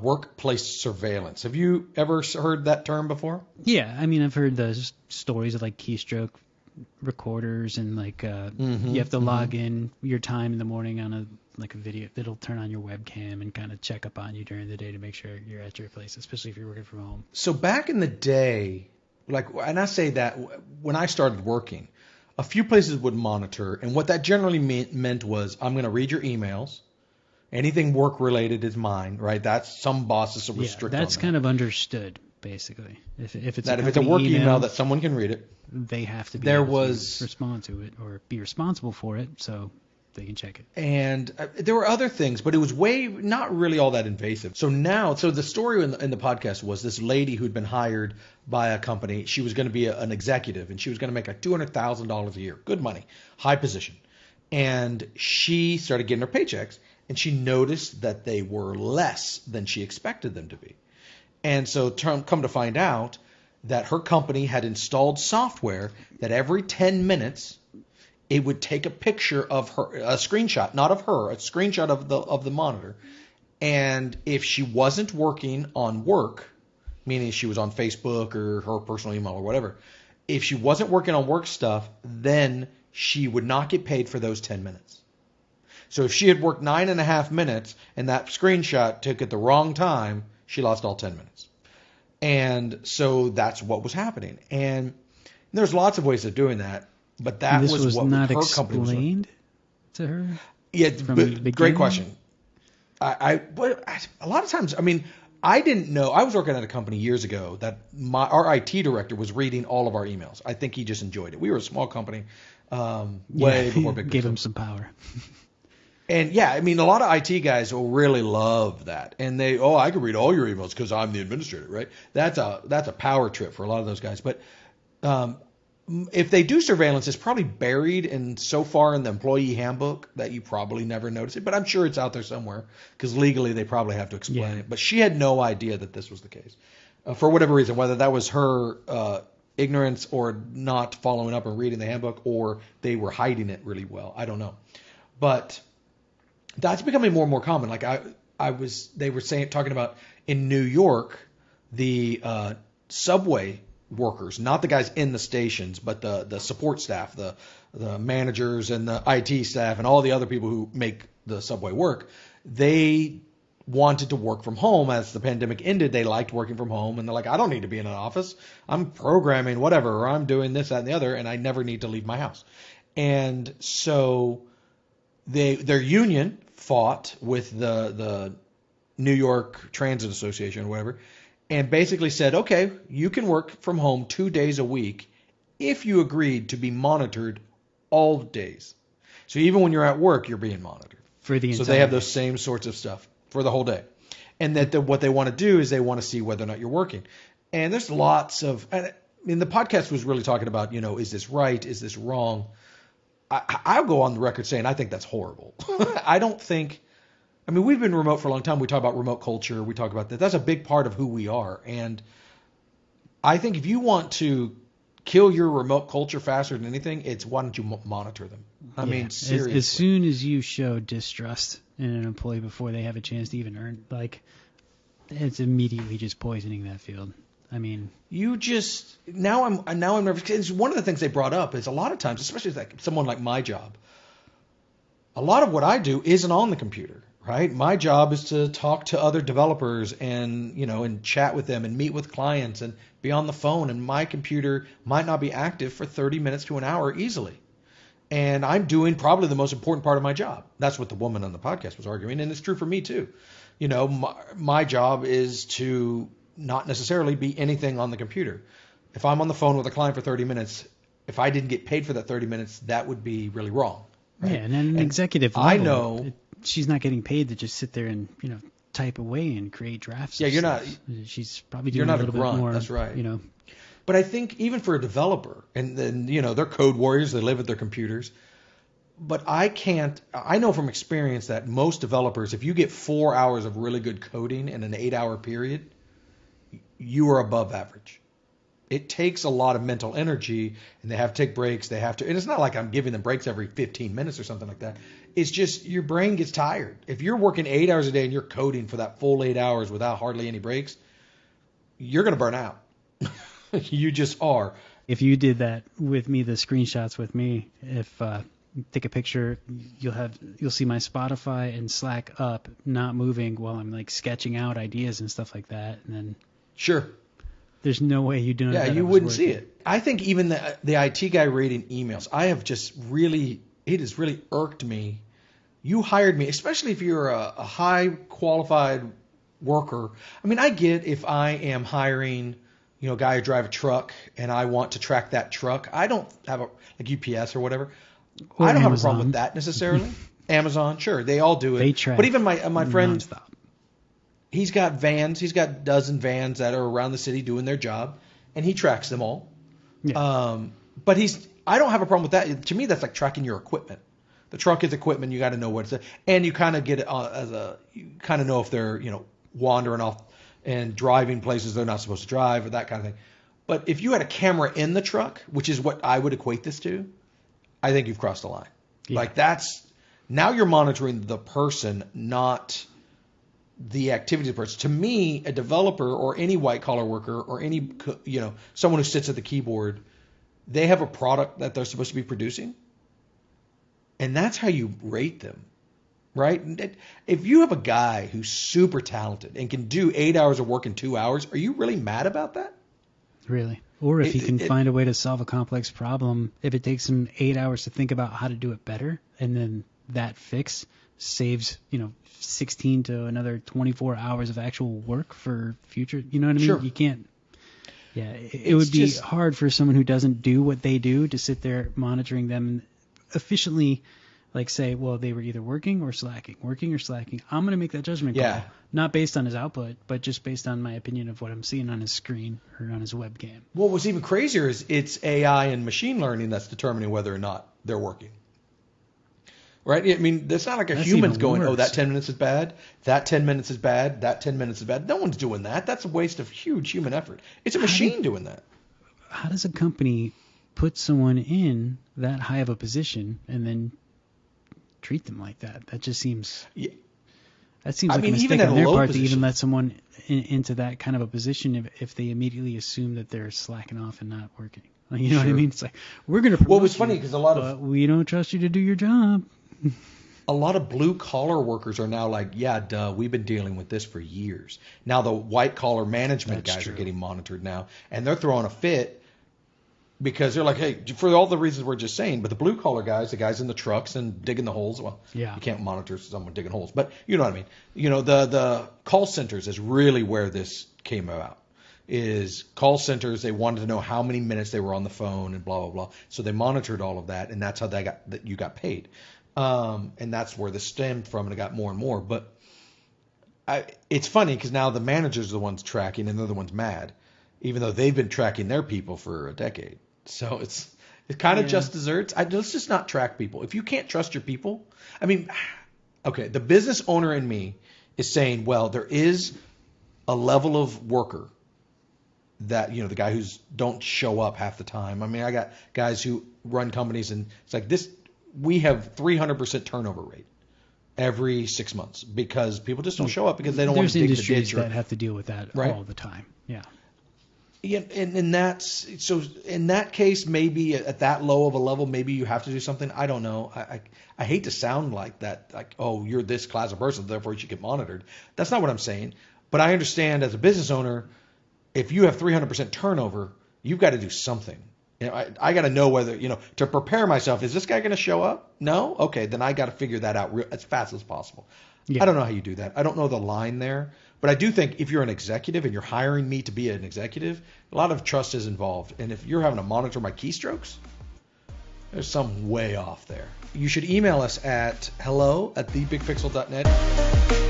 workplace surveillance. Have you ever heard that term before? Yeah, I mean, I've heard the stories of like keystroke recorders and like you have to log in your time in the morning on a video that'll turn on your webcam and kind of check up on you during the day to make sure you're at your place, especially if you're working from home. So back in the day, and I say that when I started working, a few places would monitor, and what that generally meant was I'm going to read your emails. Anything work related is mine, right? That's some bosses are restricted. Yeah, that's kind of understood, basically. If it's a work email that someone can read it, they have to be able to respond to it or be responsible for it, so they can check it. And there were other things, but it was not really all that invasive. So the story in the podcast was this lady who'd been hired by a company. She was going to be an executive, and she was going to make like $200,000 a year. Good money, high position. And she started getting her paychecks, and she noticed that they were less than she expected them to be. And so come to find out that her company had installed software that every 10 minutes it would take a picture of her, a screenshot, not of her, a screenshot of the monitor. And if she wasn't working on work, meaning she was on Facebook or her personal email or whatever, if she wasn't working on work stuff, then she would not get paid for those 10 minutes. So if she had worked 9.5 minutes and that screenshot took at the wrong time, she lost all 10 minutes. And so that's what was happening. And there's lots of ways of doing that, but that was what not her company was doing. explained to her? Yeah, great question. A lot of times, I mean, I didn't know. I was working at a company years ago that our IT director was reading all of our emails. I think he just enjoyed it. We were a small company, way before big. Gave him some power. And yeah, I mean, a lot of IT guys will really love that, and I can read all your emails because I'm the administrator, right? That's a power trip for a lot of those guys. But if they do surveillance, it's probably buried so far in the employee handbook that you probably never notice it. But I'm sure it's out there somewhere because legally they probably have to explain it. But she had no idea that this was the case for whatever reason, whether that was her ignorance or not following up and reading the handbook, or they were hiding it really well. I don't know, but that's becoming more and more common. Like they were talking about in New York, the subway workers, not the guys in the stations, but the support staff, the managers and the IT staff and all the other people who make the subway work, they wanted to work from home. As the pandemic ended, they liked working from home, and they're like, I don't need to be in an office. I'm programming whatever, or I'm doing this, that, and the other, and I never need to leave my house. And so their union fought with the New York Transit Association or whatever, and basically said, okay, you can work from home 2 days a week if you agreed to be monitored all days. So even when you're at work, you're being monitored. For the entire So they have those same sorts of stuff for the whole day. And that what they want to do is they want to see whether or not you're working. And there's lots of, I mean, the podcast was really talking about, is this right? Is this wrong? I'll go on the record saying I think that's horrible. We've been remote for a long time. We talk about remote culture. We talk about that. That's a big part of who we are. And I think if you want to kill your remote culture faster than anything, it's why don't you monitor them? I mean, seriously. As soon as you show distrust in an employee before they have a chance to even earn, it's immediately just poisoning that field. I mean, now I'm nervous. 'Cause one of the things they brought up is a lot of times, especially like someone like my job, a lot of what I do isn't on the computer, right? My job is to talk to other developers and, and chat with them and meet with clients and be on the phone. And my computer might not be active for 30 minutes to an hour easily. And I'm doing probably the most important part of my job. That's what the woman on the podcast was arguing. And it's true for me too. My job is to not necessarily be anything on the computer. If I'm on the phone with a client for 30 minutes, if I didn't get paid for that 30 minutes, that would be really wrong. Right? Yeah, and at an executive level, I know she's not getting paid to just sit there and, type away and create drafts. Yeah, She's probably doing a little bit more. That's right. But I think even for a developer, and then, they're code warriors, they live at their computers. But I know from experience that most developers, if you get 4 hours of really good coding in an 8-hour period, you are above average. It takes a lot of mental energy, and they have to take breaks. They have to, and it's not like I'm giving them breaks every 15 minutes or something like that. It's just your brain gets tired. If you're working 8 hours a day and you're coding for that full 8 hours without hardly any breaks, you're going to burn out. You just are. If you did that with me, the screenshots with me, if take a picture, you'll see my Spotify and Slack up, not moving while I'm like sketching out ideas and stuff like that, and then sure. There's no way you do it. Yeah, you wouldn't see it. I think even the IT guy reading emails, it has really irked me. You hired me, especially if you're a high qualified worker. I mean, I get if I am hiring, a guy who drive a truck and I want to track that truck. I don't have like UPS or whatever. Or I don't Amazon. have a problem with that necessarily. Amazon, sure, they all do it. They track. But even my friend, nonstop. he's got vans. He's got a dozen vans that are around the city doing their job, and he tracks them all. Yeah. But I don't have a problem with that. To me, that's like tracking your equipment. The truck is equipment. You got to know what it's, and you kind of get it you kind of know if they're wandering off and driving places they're not supposed to drive or that kind of thing. But if you had a camera in the truck, which is what I would equate this to, I think you've crossed the line. Yeah. Like now you're monitoring the person, not the activity of the person. To me, a developer or any white collar worker or any someone who sits at the keyboard, they have a product that they're supposed to be producing, and that's how you rate them, right? If you have a guy who's super talented and can do 8 hours of work in 2 hours, are you really mad about that? Really? Or if he can find a way to solve a complex problem, if it takes him 8 hours to think about how to do it better, and then that fix saves 16 to another 24 hours of actual work for future. You know what I mean? Sure. You can't. Yeah, it would be hard for someone who doesn't do what they do to sit there monitoring them and efficiently, like say, well, they were either working or slacking. I'm going to make that judgment call, not based on his output, but just based on my opinion of what I'm seeing on his screen or on his webcam. Well, what's even crazier is it's AI and machine learning that's determining whether or not they're working. Right? I mean, it's not like a human's going, oh, that 10 minutes is bad, that 10 minutes is bad, that 10 minutes is bad. No one's doing that. That's a waste of huge human effort. It's a machine doing that. How does a company put someone in that high of a position and then treat them like that? That just seems... Yeah. That seems like a mistake on their part to even let someone into that kind of a position if they immediately assume that they're slacking off and not working. You know what I mean? It's like, we're going to promote it's funny because we don't trust you to do your job. A lot of blue-collar workers are now like, yeah, duh, we've been dealing with this for years. Now the white-collar management guys are getting monitored now, and they're throwing a fit because they're like, hey, for all the reasons we're just saying, but the blue-collar guys, the guys in the trucks and digging the holes, well, you can't monitor someone digging holes, but you know what I mean. The call centers is really where this came about. Is call centers, they wanted to know how many minutes they were on the phone and blah, blah, blah. So they monitored all of that, and that's how you got paid. And that's where this stemmed from, and it got more and more. But it's funny because now the managers are the ones tracking, and they're the ones mad, even though they've been tracking their people for a decade. So it's kind of just desserts. Let's just not track people. If you can't trust your people, I mean, okay, the business owner in me is saying, well, there is a level of worker that, the guy who's don't show up half the time. I mean, I got guys who run companies, and it's like this. We have 300% turnover rate every 6 months because people just don't show up because they don't want to dig the ditch. There's industries that have to deal with that all the time. Yeah. Yeah, and that's so. In that case, maybe at that low of a level, maybe you have to do something. I don't know. I hate to sound like that, like, oh, you're this class of person, therefore you should get monitored. That's not what I'm saying. But I understand as a business owner, if you have 300% turnover, you've got to do something. I got to know whether, to prepare myself, is this guy going to show up? No? Okay, then I got to figure that out as fast as possible. Yeah. I don't know how you do that. I don't know the line there. But I do think if you're an executive and you're hiring me to be an executive, a lot of trust is involved. And if you're having to monitor my keystrokes, there's some way off there. You should email us at hello@thebigpixel.net.